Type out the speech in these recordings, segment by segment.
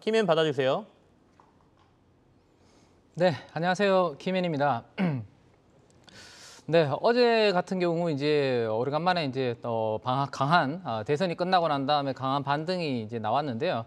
키맨 받아주세요. 네, 안녕하세요. 키맨입니다. 네, 어제 같은 경우 이제 오래간만에 이제 강한 대선이 끝나고 난 다음에 강한 반등이 이제 나왔는데요.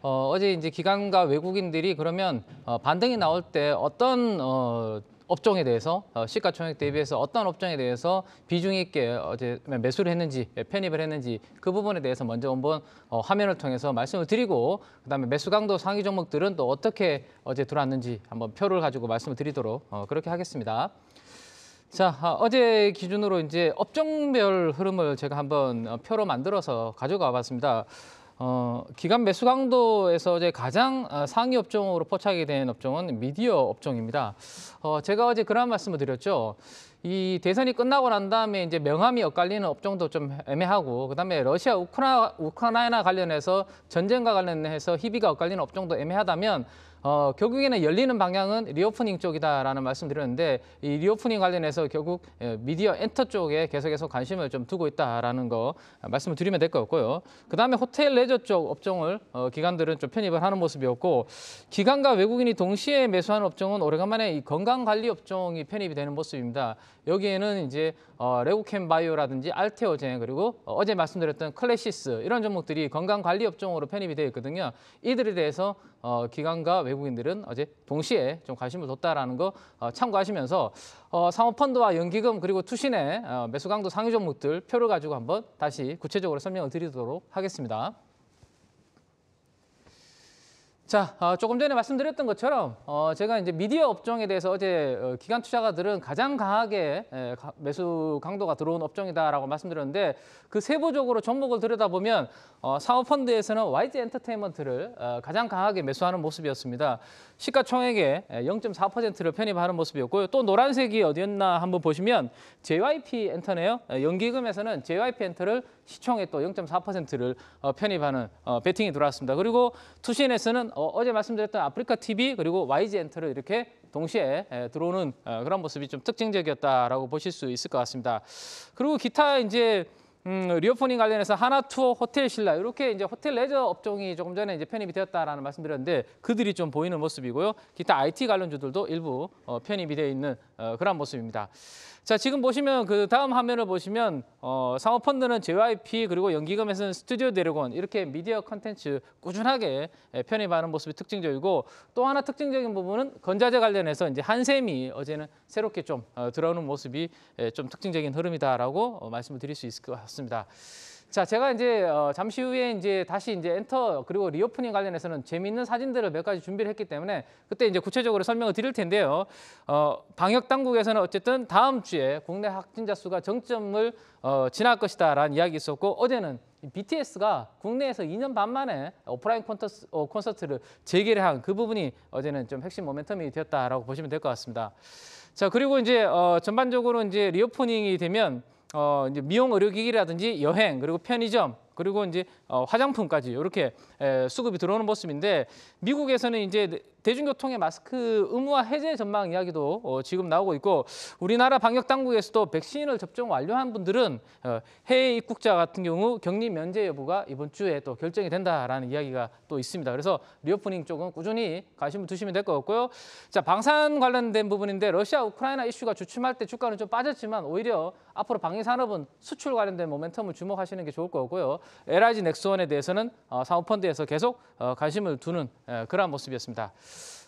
어제 이제 기관과 외국인들이 그러면 반등이 나올 때 어떤 업종에 대해서 시가총액 대비해서 어떤 업종에 대해서 비중 있게 어제 매수를 했는지 편입을 했는지 그 부분에 대해서 먼저 한번 화면을 통해서 말씀을 드리고 그다음에 매수 강도 상위 종목들은 또 어떻게 어제 들어왔는지 한번 표를 가지고 말씀을 드리도록 그렇게 하겠습니다. 자, 어제 기준으로 이제 업종별 흐름을 제가 한번 표로 만들어서 가져가 봤습니다. 기관 매수 강도에서 어제 가장 상위 업종으로 포착이 된 업종은 미디어 업종입니다. 제가 어제 그런 말씀을 드렸죠. 이 대선이 끝나고 난 다음에 이제 명암이 엇갈리는 업종도 좀 애매하고 그다음에 러시아 우크라이나 관련해서 전쟁과 관련해서 희비가 엇갈리는 업종도 애매하다면 결국에는 열리는 방향은 리오프닝 쪽이다라는 말씀드렸는데 이 리오프닝 관련해서 결국 미디어 엔터 쪽에 계속해서 관심을 좀 두고 있다라는 거 말씀을 드리면 될 것 같고요. 그다음에 호텔 레저 쪽 업종을 기관들은 좀 편입을 하는 모습이었고 기관과 외국인이 동시에 매수하는 업종은 오래간만에 이 건강관리 업종이 편입이 되는 모습입니다. 여기에는 이제 레고캠 바이오라든지 알테오젠 그리고 어제 말씀드렸던 클래시스 이런 종목들이 건강관리 업종으로 편입이 되어 있거든요. 이들에 대해서 기관과 외국인들은 어제 동시에 좀 관심을 뒀다라는 거 참고하시면서 사모펀드와 연기금 그리고 투신의 매수 강도 상위 종목들 표를 가지고 한번 다시 구체적으로 설명을 드리도록 하겠습니다. 자, 조금 전에 말씀드렸던 것처럼 제가 이제 미디어 업종에 대해서 어제 기관 투자가들은 가장 강하게 매수 강도가 들어온 업종이다라고 말씀드렸는데 그 세부적으로 종목을 들여다보면 사모펀드에서는 YG 엔터테인먼트를 가장 강하게 매수하는 모습이었습니다. 시가총액의 0.4%를 편입하는 모습이었고요. 또 노란색이 어디였나 한번 보시면 JYP 엔터네요. 연기금에서는 JYP 엔터를 시총의 또 0.4%를 편입하는 베팅이 들어왔습니다. 그리고 투신에서는 어제 말씀드렸던 아프리카 TV 그리고 YG 엔터를 이렇게 동시에 들어오는 그런 모습이 좀 특징적이었다라고 보실 수 있을 것 같습니다. 그리고 기타 이제 리오프닝 관련해서 하나투어, 호텔신라 이렇게 이제 호텔 레저 업종이 조금 전에 이제 편입이 되었다라는 말씀드렸는데 그들이 좀 보이는 모습이고요. 기타 IT 관련주들도 일부 편입이 되어 있는 그런 모습입니다. 자, 지금 보시면 그 다음 화면을 보시면 사모펀드는 JYP 그리고 연기금에서는 스튜디오 드래곤 이렇게 미디어 컨텐츠 꾸준하게 편입하는 모습이 특징적이고 또 하나 특징적인 부분은 건자재 관련해서 이제 한샘이 어제는 새롭게 좀 들어오는 모습이 좀 특징적인 흐름이다라고 말씀을 드릴 수 있을 것 같습니다. 자, 제가 이제 잠시 후에 이제 다시 이제 엔터 그리고 리오프닝 관련해서는 재미있는 사진들을 몇 가지 준비를 했기 때문에 그때 이제 구체적으로 설명을 드릴 텐데요. 방역 당국에서는 어쨌든 다음 주에 국내 확진자 수가 정점을 지날 것이다라는 이야기 있었고 어제는 BTS가 국내에서 2년 반 만에 오프라인 콘서트를 재개를 한 그 부분이 어제는 좀 핵심 모멘텀이 되었다라고 보시면 될 것 같습니다. 자, 그리고 이제 전반적으로 이제 리오프닝이 되면 이제 미용 의료기기라든지 여행 그리고 편의점 그리고 이제 화장품까지 이렇게 수급이 들어오는 모습인데 미국에서는 이제 대중교통의 마스크 의무화 해제 전망 이야기도 지금 나오고 있고 우리나라 방역 당국에서도 백신을 접종 완료한 분들은 해외 입국자 같은 경우 격리 면제 여부가 이번 주에 또 결정이 된다라는 이야기가 또 있습니다. 그래서 리오프닝 쪽은 꾸준히 관심을 두시면 될 것 같고요. 자, 방산 관련된 부분인데 러시아 우크라이나 이슈가 주춤할 때 주가는 좀 빠졌지만 오히려 앞으로 방위 산업은 수출 관련된 모멘텀을 주목하시는 게 좋을 것 같고요. LIG 넥스원에 대해서는 사모펀드에서 계속 관심을 두는 그러한 모습이었습니다.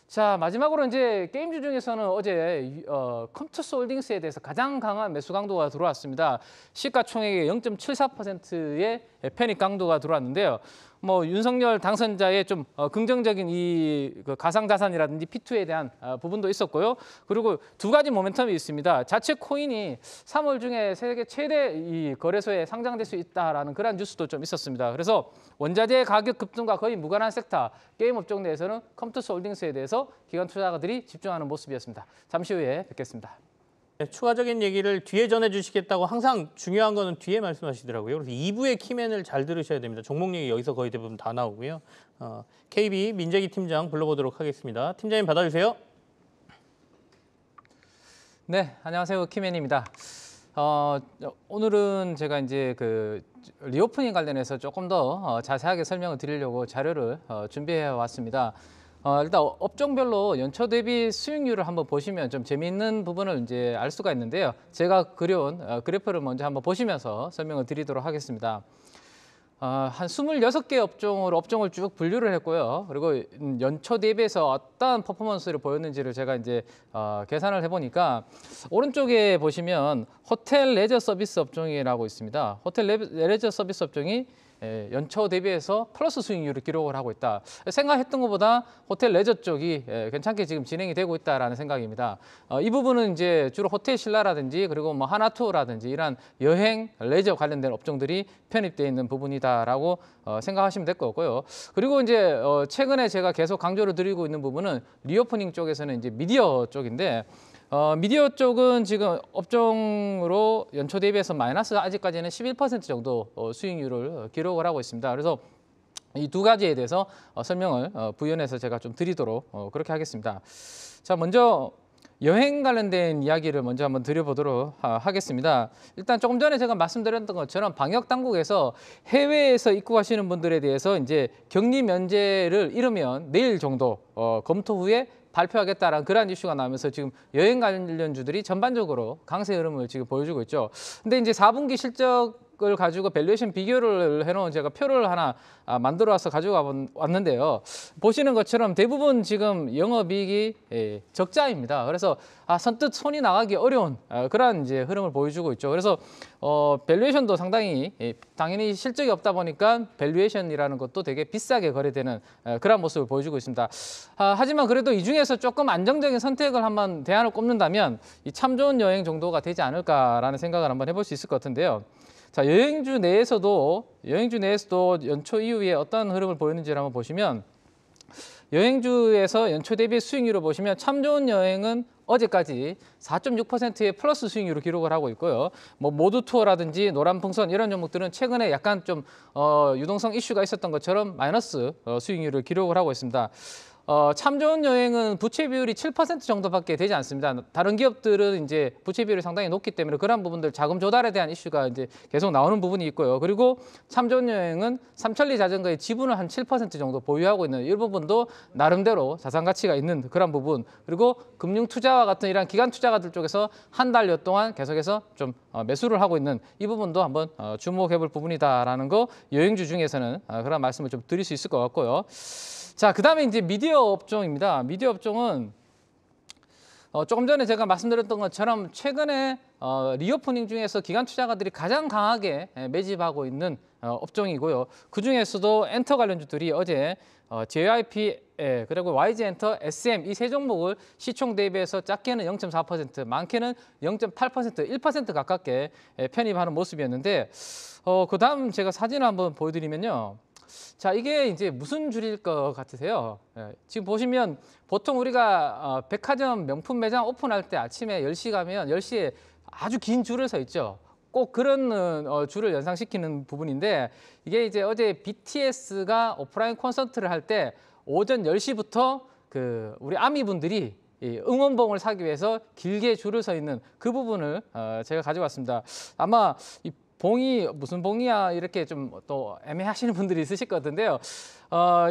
자, 마지막으로 이제 게임주 중에서는 어제 컴투스 홀딩스에 대해서 가장 강한 매수 강도가 들어왔습니다. 시가총액의 0.74%의 편입 강도가 들어왔는데요. 뭐 윤석열 당선자의 좀 긍정적인 이 가상자산이라든지 P2에 대한 부분도 있었고요. 그리고 두 가지 모멘텀이 있습니다. 자체 코인이 3월 중에 세계 최대 이 거래소에 상장될 수 있다라는 그런 뉴스도 좀 있었습니다. 그래서 원자재 가격 급등과 거의 무관한 섹터 게임 업종 내에서는 컴투스 홀딩스에 대해서 기관 투자가들이 집중하는 모습이었습니다. 잠시 후에 뵙겠습니다. 네, 추가적인 얘기를 뒤에 전해주시겠다고 항상 중요한 거는 뒤에 말씀하시더라고요. 그래서 2부의 키맨을 잘 들으셔야 됩니다. 종목 얘기 여기서 거의 대부분 다 나오고요. KB 민재기 팀장 불러보도록 하겠습니다. 팀장님 받아주세요. 네, 안녕하세요. 키맨입니다. 오늘은 제가 이제 그 리오프닝 관련해서 조금 더 자세하게 설명을 드리려고 자료를 준비해 왔습니다. 일단 업종별로 연초 대비 수익률을 한번 보시면 좀 재미있는 부분을 이제 알 수가 있는데요. 제가 그려온 그래프를 먼저 한번 보시면서 설명을 드리도록 하겠습니다. 한 26개 업종을 쭉 분류를 했고요. 그리고 연초 대비해서 어떤 퍼포먼스를 보였는지를 제가 이제 계산을 해보니까 오른쪽에 보시면 호텔 레저 서비스 업종이라고 있습니다. 호텔 레저 서비스 업종이 연초 대비해서 플러스 수익률을 기록을 하고 있다. 생각했던 것보다 호텔 레저 쪽이 괜찮게 지금 진행이 되고 있다라는 생각입니다. 이 부분은 이제 주로 호텔 신라라든지 그리고 뭐 하나투어라든지 이런 여행 레저 관련된 업종들이 편입되어 있는 부분이다라고 생각하시면 될 것 같고요. 그리고 이제 최근에 제가 계속 강조를 드리고 있는 부분은 리오프닝 쪽에서는 이제 미디어 쪽인데. 미디어 쪽은 지금 업종으로 연초 대비해서 마이너스 아직까지는 11% 정도 수익률을 기록을 하고 있습니다. 그래서 이 두 가지에 대해서 설명을 부연해서 제가 좀 드리도록 그렇게 하겠습니다. 자, 먼저 여행 관련된 이야기를 먼저 한번 드려보도록 하겠습니다. 일단 조금 전에 제가 말씀드렸던 것처럼 방역 당국에서 해외에서 입국하시는 분들에 대해서 이제 격리 면제를 이르면 내일 정도 검토 후에 발표하겠다라는 그러한 이슈가 나오면서 지금 여행 관련주들이 전반적으로 강세 흐름을 지금 보여주고 있죠. 근데 이제 4분기 실적을 가지고 밸류에이션 비교를 해놓은 제가 표를 하나 만들어 와서 가지고 왔는데요. 보시는 것처럼 대부분 지금 영업이익이 적자입니다. 그래서 선뜻 손이 나가기 어려운 그러한 이제 흐름을 보여주고 있죠. 그래서 밸류에이션도 상당히 당연히 실적이 없다 보니까 밸류에이션이라는 것도 되게 비싸게 거래되는 그런 모습을 보여주고 있습니다. 하지만 그래도 이 중에서 조금 안정적인 선택을 한번 대안을 꼽는다면 이 참 좋은 여행 정도가 되지 않을까라는 생각을 한번 해볼 수 있을 것 같은데요. 자, 여행주 내에서도 연초 이후에 어떤 흐름을 보였는지를 한번 보시면 여행주에서 연초 대비 수익률을 보시면 참 좋은 여행은 어제까지 4.6%의 플러스 수익률을 기록을 하고 있고요. 뭐 모두 투어라든지 노란풍선 이런 종목들은 최근에 약간 좀 유동성 이슈가 있었던 것처럼 마이너스 수익률을 기록을 하고 있습니다. 참 좋은 여행은 부채 비율이 7% 정도밖에 되지 않습니다. 다른 기업들은 이제 부채 비율이 상당히 높기 때문에 그런 부분들 자금 조달에 대한 이슈가 이제 계속 나오는 부분이 있고요. 그리고 참 좋은 여행은 삼천리 자전거의 지분을 한 7% 정도 보유하고 있는 이 부분도 나름대로 자산 가치가 있는 그런 부분. 그리고 금융 투자와 같은 이런 기관 투자가들 쪽에서 한 달여 동안 계속해서 좀 매수를 하고 있는 이 부분도 한번 주목해 볼 부분이다라는 거 여행주 중에서는 그런 말씀을 좀 드릴 수 있을 것 같고요. 자, 그다음에 이제 미디어 업종입니다. 미디어 업종은 조금 전에 제가 말씀드렸던 것처럼 최근에 리오프닝 중에서 기관 투자가들이 가장 강하게 매집하고 있는 업종이고요. 그 중에서도 엔터 관련주들이 어제 JYP 그리고 YG엔터, SM 이 세 종목을 시총 대비해서 작게는 0.4%, 많게는 0.8%, 1% 가깝게 편입하는 모습이었는데 그다음 제가 사진을 한번 보여드리면요. 자, 이게 이제 무슨 줄일 것 같으세요? 지금 보시면 보통 우리가 백화점 명품 매장 오픈할 때 아침에 10시 가면 10시에 아주 긴 줄을 서 있죠. 꼭 그런 줄을 연상시키는 부분인데 이게 이제 어제 BTS가 오프라인 콘서트를 할 때 오전 10시부터 그 우리 아미분들이 이 응원봉을 사기 위해서 길게 줄을 서 있는 그 부분을 제가 가져왔습니다. 아마 이 봉이 무슨 봉이야 이렇게 좀 또 애매하시는 분들이 있으실 것 같은데요.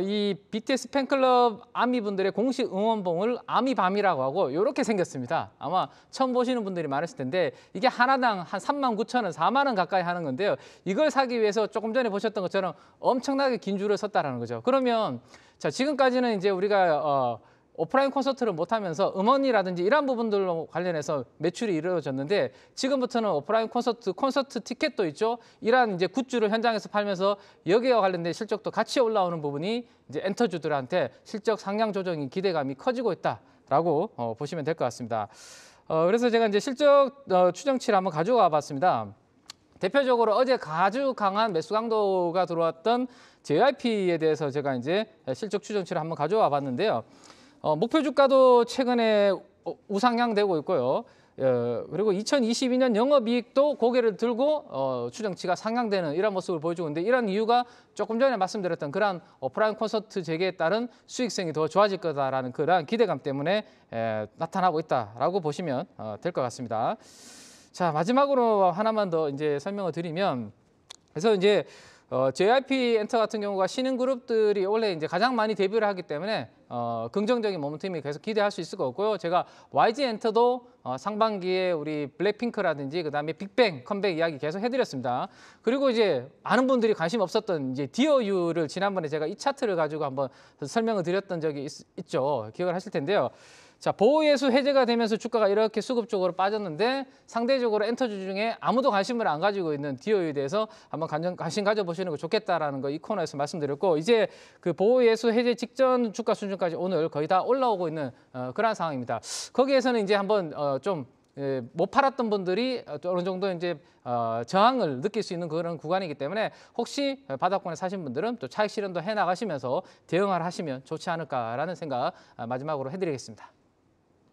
이 BTS 팬클럽 아미분들의 공식 응원봉을 아미밤이라고 하고 이렇게 생겼습니다. 아마 처음 보시는 분들이 많으실 텐데 이게 하나당 한 39,000원, 4만 원 가까이 하는 건데요. 이걸 사기 위해서 조금 전에 보셨던 것처럼 엄청나게 긴 줄을 섰다라는 거죠. 그러면 자, 지금까지는 이제 우리가 오프라인 콘서트를 못하면서 음원이라든지 이런 부분들로 관련해서 매출이 이루어졌는데 지금부터는 오프라인 콘서트 티켓도 있죠. 이러한 이제 굿즈를 현장에서 팔면서 여기와 관련된 실적도 같이 올라오는 부분이 이제 엔터주들한테 실적 상향 조정이 기대감이 커지고 있다라고 보시면 될 것 같습니다. 그래서 제가 이제 실적 추정치를 한번 가져와 봤습니다. 대표적으로 어제 아주 강한 매수 강도가 들어왔던 JYP에 대해서 제가 이제 실적 추정치를 한번 가져와 봤는데요. 목표 주가도 최근에 우상향되고 있고요. 그리고 2022년 영업이익도 고개를 들고 추정치가 상향되는 이런 모습을 보여주고 있는데 이런 이유가 조금 전에 말씀드렸던 그러한 오프라인 콘서트 재개에 따른 수익성이 더 좋아질 거다라는 그러한 기대감 때문에 나타나고 있다라고 보시면 될 것 같습니다. 자, 마지막으로 하나만 더 이제 설명을 드리면, 그래서 이제 JYP 엔터 같은 경우가 신흥 그룹들이 원래 이제 가장 많이 데뷔를 하기 때문에 긍정적인 모멘텀이 계속 기대할 수 있을 것 같고요. 제가 YG 엔터도 상반기에 우리 블랙핑크라든지 그다음에 빅뱅 컴백 이야기 계속 해드렸습니다. 그리고 이제 많은 분들이 관심 없었던 이제 디어유를 지난번에 제가 이 차트를 가지고 한번 설명을 드렸던 적이 있죠. 기억을 하실 텐데요. 자, 보호예수 해제가 되면서 주가가 이렇게 수급적으로 빠졌는데 상대적으로 엔터주 중에 아무도 관심을 안 가지고 있는 디오에 대해서 한번 관심 가져보시는 거 좋겠다라는 거 이 코너에서 말씀드렸고, 이제 그 보호예수 해제 직전 주가 수준까지 오늘 거의 다 올라오고 있는 그런 상황입니다. 거기에서는 이제 한번 좀 못 팔았던 분들이 어느 정도 이제 저항을 느낄 수 있는 그런 구간이기 때문에 혹시 바닥권에 사신 분들은 또 차익 실현도 해 나가시면서 대응을 하시면 좋지 않을까라는 생각 마지막으로 해드리겠습니다.